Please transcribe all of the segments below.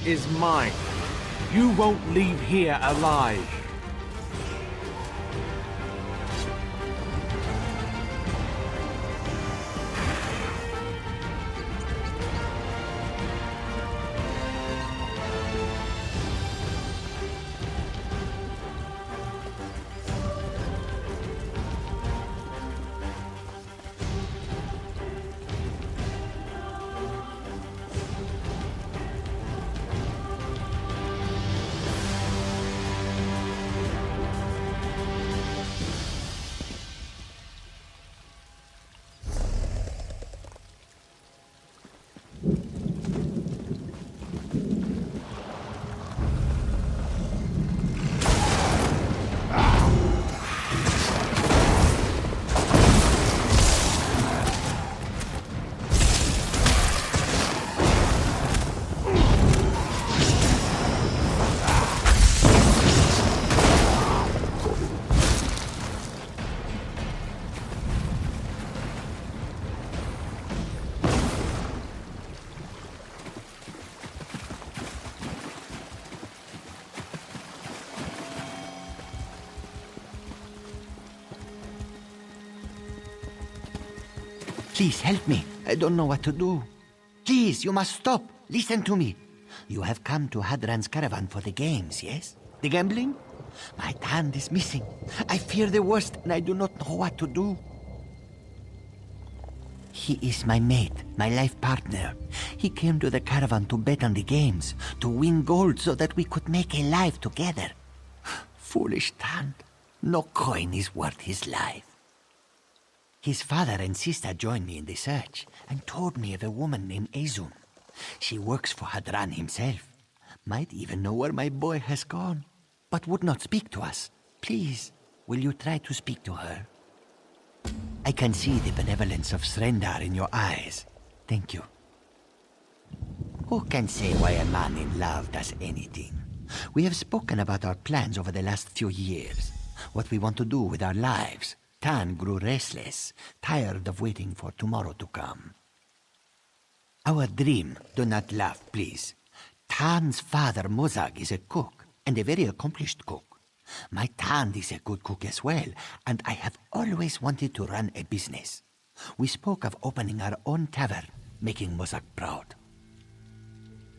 is mine. You won't leave here alive. Please help me. I don't know what to do. Please, you must stop. Listen to me. You have come to Hadran's caravan for the games, yes? The gambling? My hand is missing. I fear the worst and I do not know what to do. He is my mate, my life partner. He came to the caravan to bet on the games, to win gold so that we could make a life together. Foolish Tan. No coin is worth his life. His father and sister joined me in the search and told me of a woman named Azum. She works for Hadran himself. Might even know where my boy has gone, but would not speak to us. Please, will you try to speak to her? I can see the benevolence of Srendar in your eyes. Thank you. Who can say why a man in love does anything? We have spoken about our plans over the last few years, what we want to do with our lives. Tan grew restless, tired of waiting for tomorrow to come. Our dream, do not laugh, please. Tan's father, Mozag, is a cook, and a very accomplished cook. My Tan is a good cook as well, and I have always wanted to run a business. We spoke of opening our own tavern, making Mozag proud.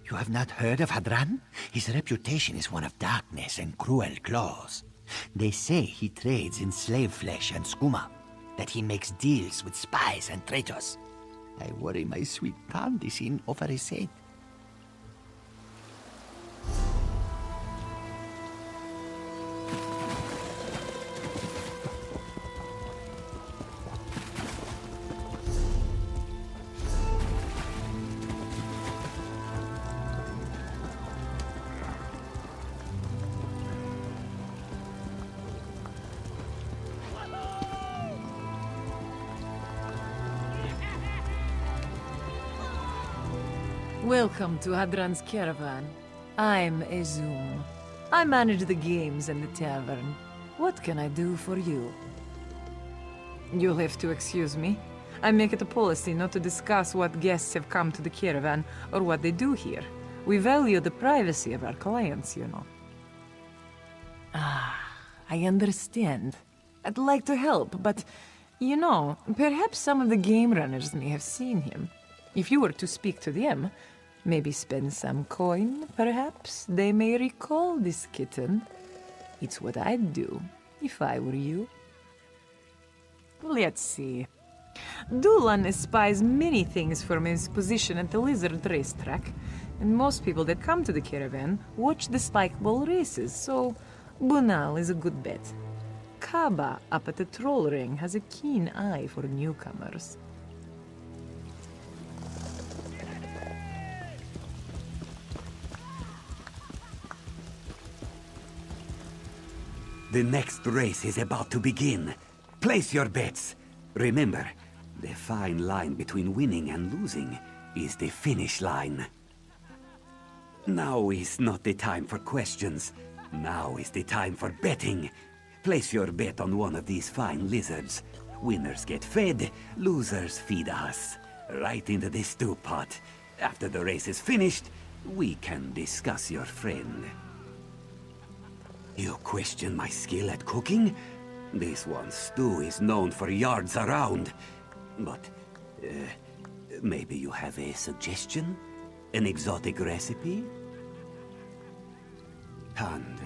You have not heard of Hadran? His reputation is one of darkness and cruel claws. They say he trades in slave flesh and skooma, that he makes deals with spies and traitors. I worry my sweet Tan is in over his head. Welcome to Hadran's caravan. I'm Azum. I manage the games and the tavern. What can I do for you? You'll have to excuse me. I make it a policy not to discuss what guests have come to the caravan or what they do here. We value the privacy of our clients, you know. Ah, I understand. I'd like to help, but, you know, perhaps some of the game runners may have seen him. If you were to speak to them, maybe spend some coin, perhaps, they may recall this kitten. It's what I'd do, if I were you. Let's see. Dulan espies many things from his position at the Lizard racetrack, and most people that come to the caravan watch the spikeball races, so Bunal is a good bet. Kaba up at the Troll Ring has a keen eye for newcomers. The next race is about to begin. Place your bets. Remember, the fine line between winning and losing is the finish line. Now is not the time for questions. Now is the time for betting. Place your bet on one of these fine lizards. Winners get fed, losers feed us. Right into the stew pot. After the race is finished, we can discuss your friend. You question my skill at cooking? This one's stew is known for yards around. But, maybe you have a suggestion? An exotic recipe? Tand.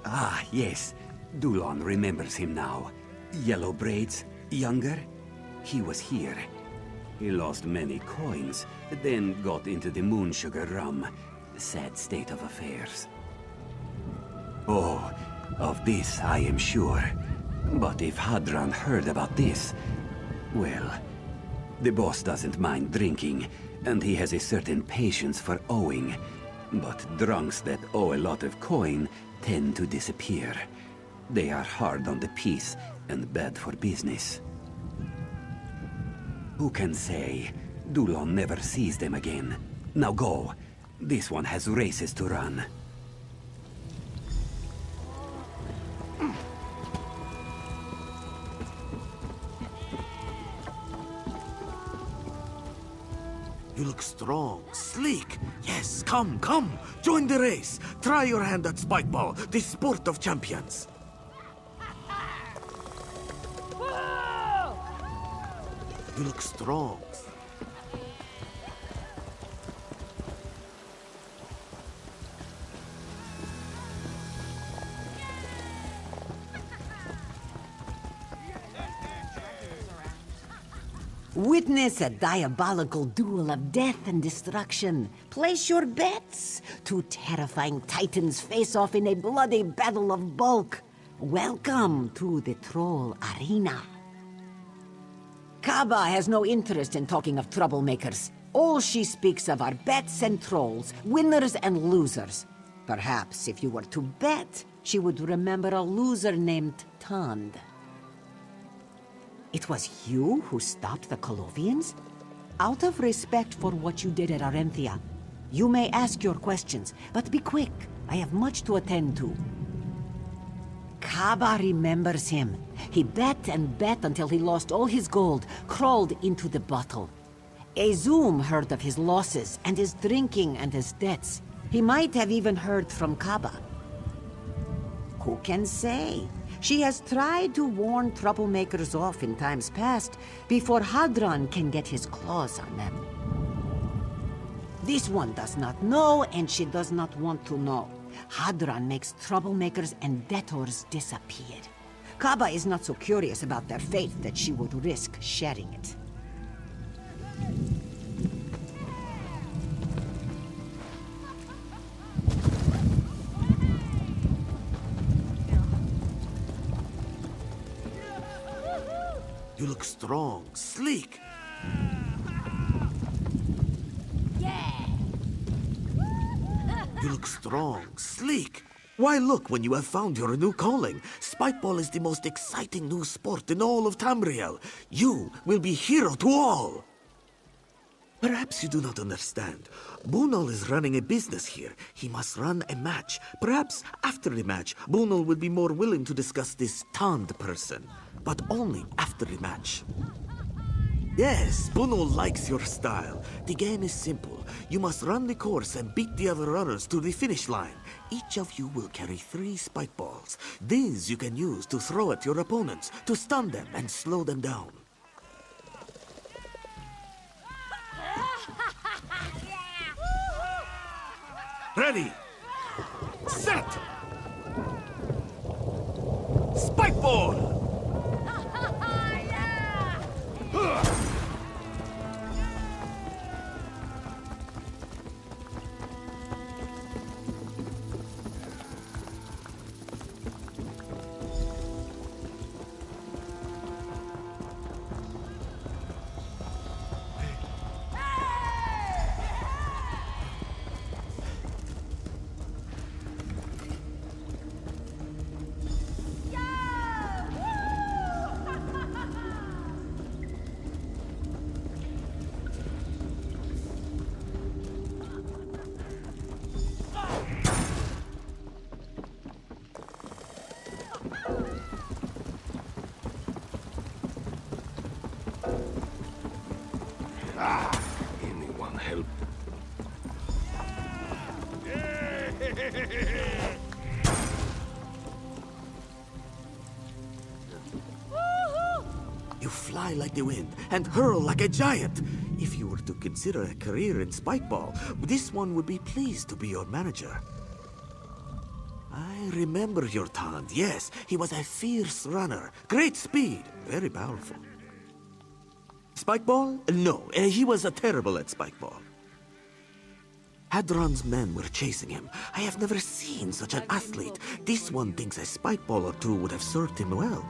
Ah, yes. Dulon remembers him now. Yellow braids, younger. He was here. He lost many coins, then got into the moon sugar rum. Sad state of affairs. Oh, of this I am sure. But if Hadran heard about this, well, the boss doesn't mind drinking, and he has a certain patience for owing. But drunks that owe a lot of coin tend to disappear. They are hard on the peace and bad for business. Who can say? Dulon never sees them again. Now go. This one has races to run. You look strong, sleek. Yes, come. Join the race. Try your hand at spikeball, the sport of champions. You look strong. Witness a diabolical duel of death and destruction. Place your bets. Two terrifying titans face off in a bloody battle of bulk. Welcome to the Troll Arena. Kaba has no interest in talking of troublemakers. All she speaks of are bets and trolls, winners and losers. Perhaps if you were to bet, she would remember a loser named Tand. It was you who stopped the Colovians? Out of respect for what you did at Arenthia, you may ask your questions, but be quick. I have much to attend to. Kaba remembers him. He bet and bet until he lost all his gold, crawled into the bottle. Azum heard of his losses and his drinking and his debts. He might have even heard from Kaba. Who can say? She has tried to warn troublemakers off in times past before Hadran can get his claws on them. This one does not know, and she does not want to know. Hadran makes troublemakers and debtors disappear. Kaba is not so curious about their fate that she would risk sharing it. You look strong, sleek. You look strong, sleek. Why look when you have found your new calling? Spikeball is the most exciting new sport in all of Tamriel. You will be hero to all. Perhaps you do not understand. Bunal is running a business here. He must run a match. Perhaps after the match, Bunal will be more willing to discuss this Tand person. But only after the match. Yes, Bunal likes your style. The game is simple. You must run the course and beat the other runners to the finish line. Each of you will carry 3 spike balls. These you can use to throw at your opponents, to stun them and slow them down. Ready! Set! Spike ball! fly like the wind and hurl like a giant. If you were to consider a career in Spikeball, this one would be pleased to be your manager. I remember your Tand. Yes, he was a fierce runner. Great speed. Very powerful. Spikeball? No, he was terrible at Spikeball. Hadron's men were chasing him. I have never seen such an athlete. This one thinks a Spikeball or two would have served him well.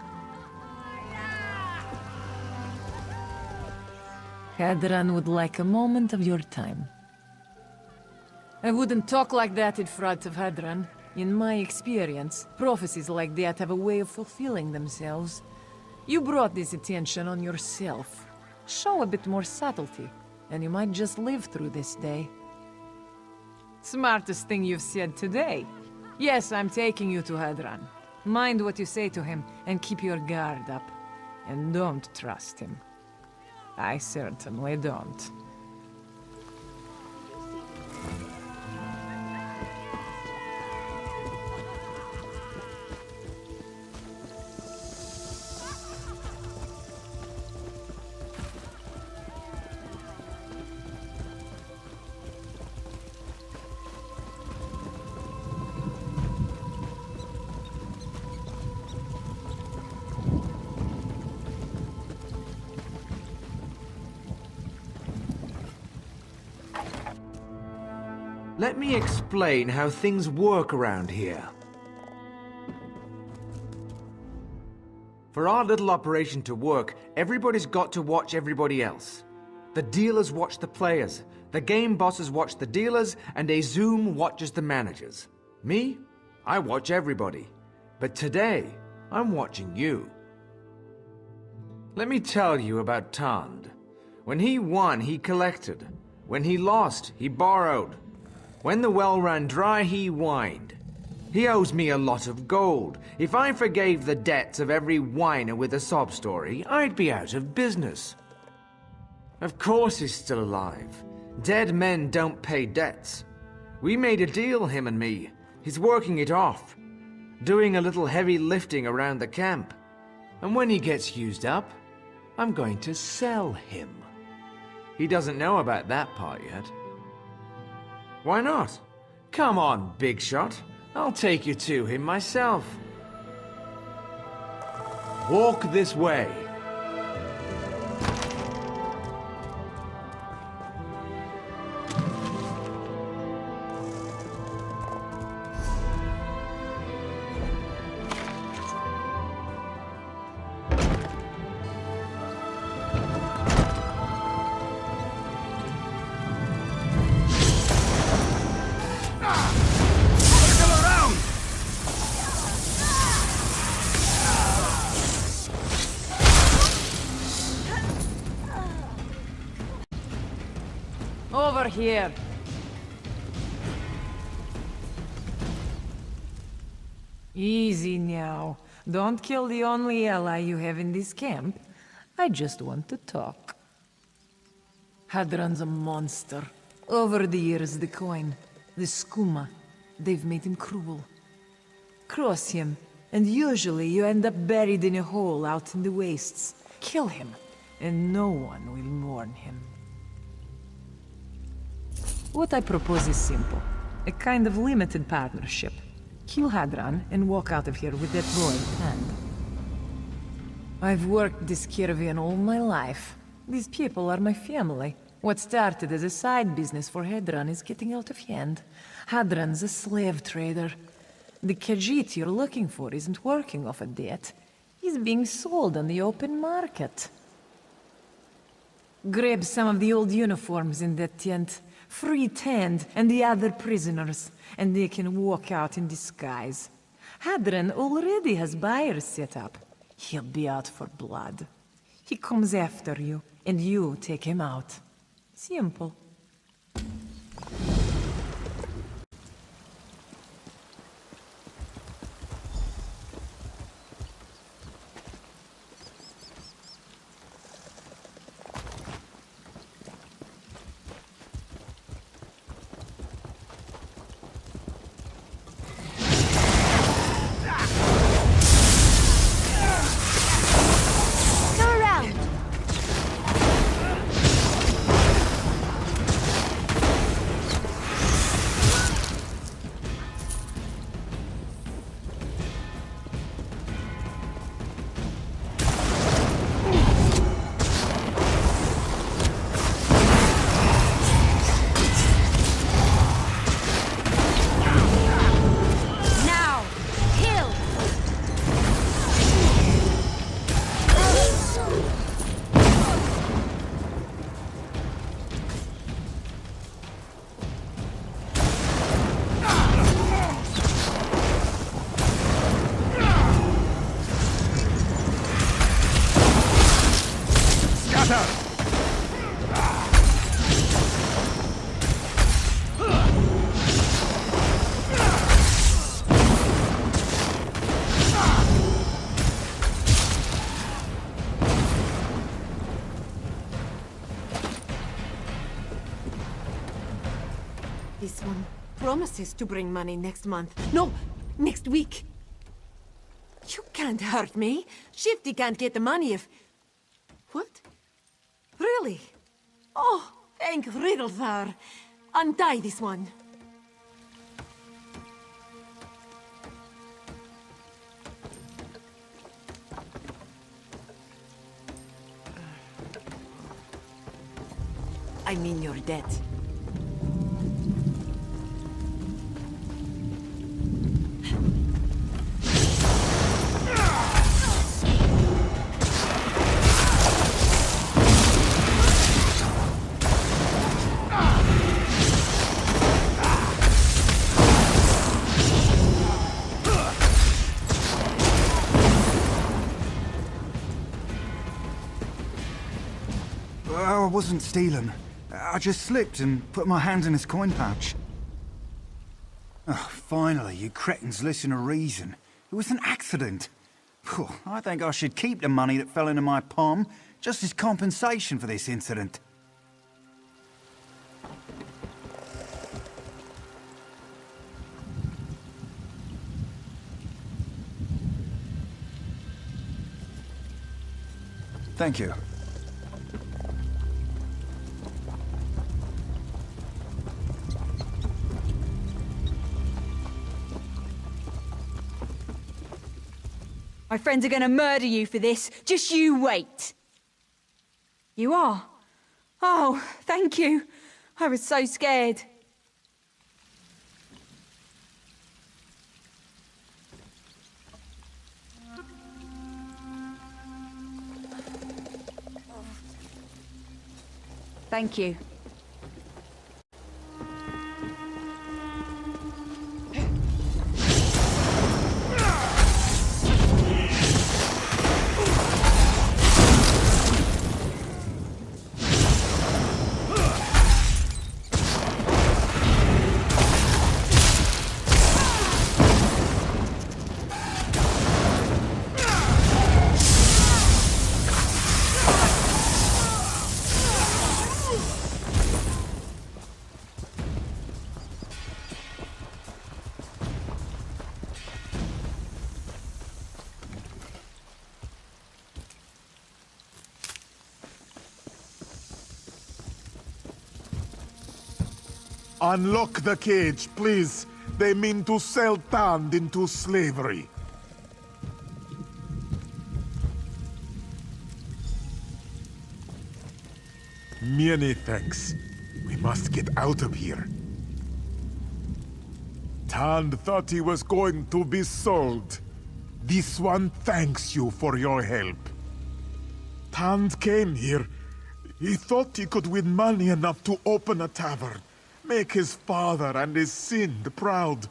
Hadron would like a moment of your time. I wouldn't talk like that in front of Hadron. In my experience, prophecies like that have a way of fulfilling themselves. You brought this attention on yourself. Show a bit more subtlety, and you might just live through this day. Smartest thing you've said today. Yes, I'm taking you to Hadron. Mind what you say to him, and keep your guard up. And don't trust him. I certainly don't. Let me explain how things work around here. For our little operation to work, everybody's got to watch everybody else. The dealers watch the players, the game bosses watch the dealers, and a Zoom watches the managers. Me? I watch everybody. But today, I'm watching you. Let me tell you about Tand. When he won, he collected. When he lost, he borrowed. When the well ran dry, he whined. He owes me a lot of gold. If I forgave the debts of every whiner with a sob story, I'd be out of business. Of course he's still alive. Dead men don't pay debts. We made a deal, him and me. He's working it off. Doing a little heavy lifting around the camp. And when he gets used up, I'm going to sell him. He doesn't know about that part yet. Why not? Come on, big shot. I'll take you to him myself. Walk this way. Over here. Easy now. Don't kill the only ally you have in this camp. I just want to talk. Hadron's a monster. Over the years, the coin, the skooma, they've made him cruel. Cross him, and usually you end up buried in a hole out in the wastes. Kill him, and no one will mourn him. What I propose is simple. A kind of limited partnership. Kill Hadron and walk out of here with that boy in hand. I've worked this caravan all my life. These people are my family. What started as a side business for Hadron is getting out of hand. Hadron's a slave trader. The Khajiit you're looking for isn't working off a debt. He's being sold on the open market. Grab some of the old uniforms in that tent. Free Tand and the other prisoners, and they can walk out in disguise. Hadron already has buyers set up. He'll be out for blood. He comes after you, and you take him out. Simple. this one promises to bring money next month. No, next week. You can't hurt me. Shifty can't get the money if... What? Really? Oh, thank Riddlethar. Untie this one. I mean your debt. I wasn't stealing. I just slipped and put my hand in his coin pouch. Oh, finally, you cretins listen to reason. It was an accident. Phew, I think I should keep the money that fell into my palm, just as compensation for this incident. Thank you. My friends are gonna murder you for this. Just you wait. You are? Oh, thank you. I was so scared. Thank you. Unlock the cage, please. They mean to sell Tand into slavery. Many thanks. We must get out of here. Tand thought he was going to be sold. This one thanks you for your help. Tand came here. He thought he could win money enough to open a tavern. Make his father and his Sind proud.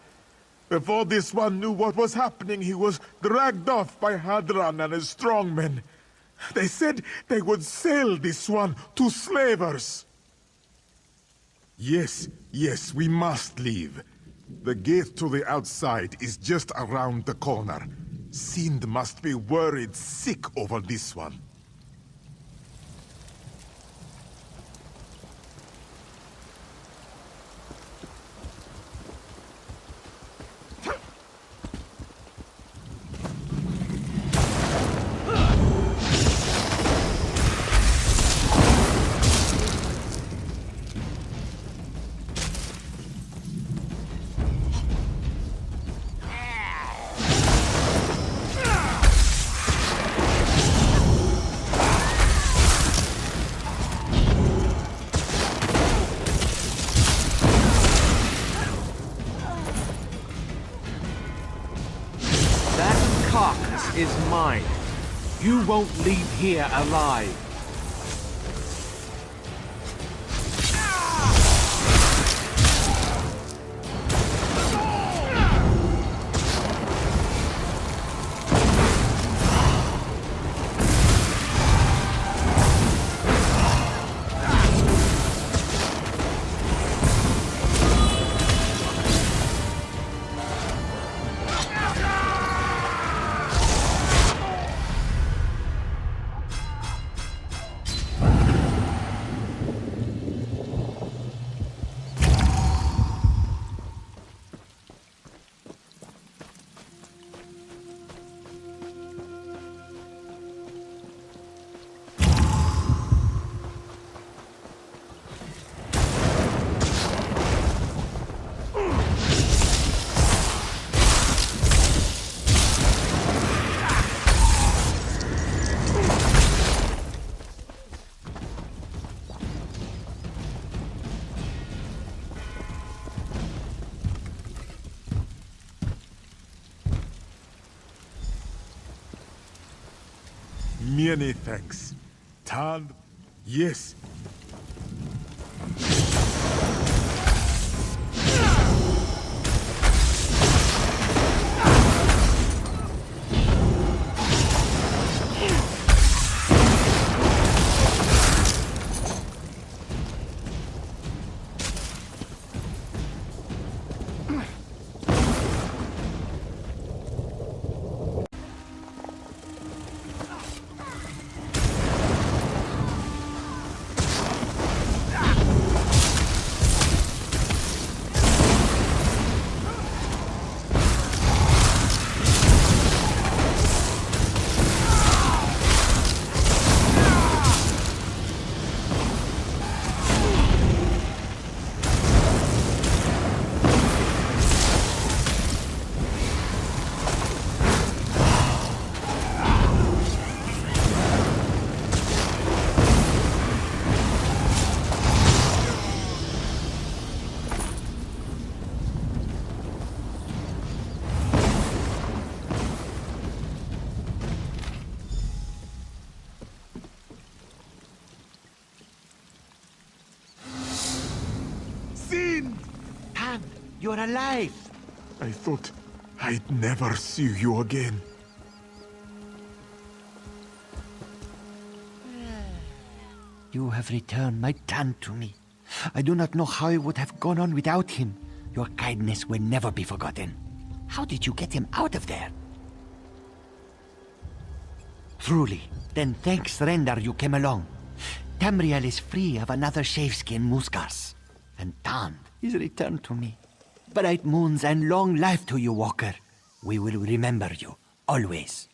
Before this one knew what was happening, he was dragged off by Hadran and his strongmen. They said they would sell this one to slavers. Yes, we must leave. The gate to the outside is just around the corner. Sind must be worried sick over this one. Is mine. You won't leave here alive. Many thanks. Tand... Yes. Tan, you're alive! I thought I'd never see you again. You have returned my Tan to me. I do not know how I would have gone on without him. Your kindness will never be forgotten. How did you get him out of there? Truly, then thanks render you came along. Tamriel is free of another shaveskin Muskas, and Tan is returned to me. Bright moons and long life to you, Walker. We will remember you, always.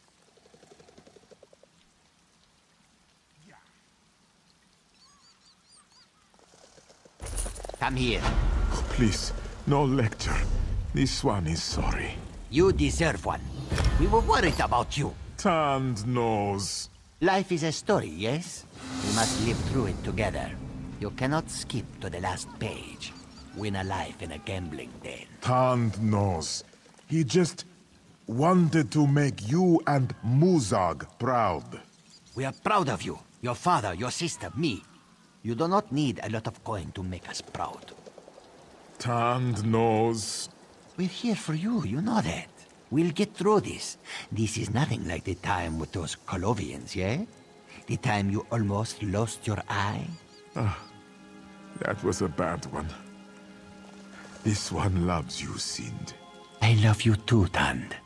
Come here. Oh, please, no lecture. This one is sorry. You deserve one. We were worried about you. Tand knows. Life is a story, yes? We must live through it together. You cannot skip to the last page. Win a life in a gambling den. Tand knows. He just wanted to make you and Muzag proud. We are proud of you. Your father, your sister, me. You do not need a lot of coin to make us proud. Tand knows. We're here for you, you know that. We'll get through this. This is nothing like the time with those Colovians, yeah? The time you almost lost your eye? That was a bad one. This one loves you, Sind. I love you too, Tand.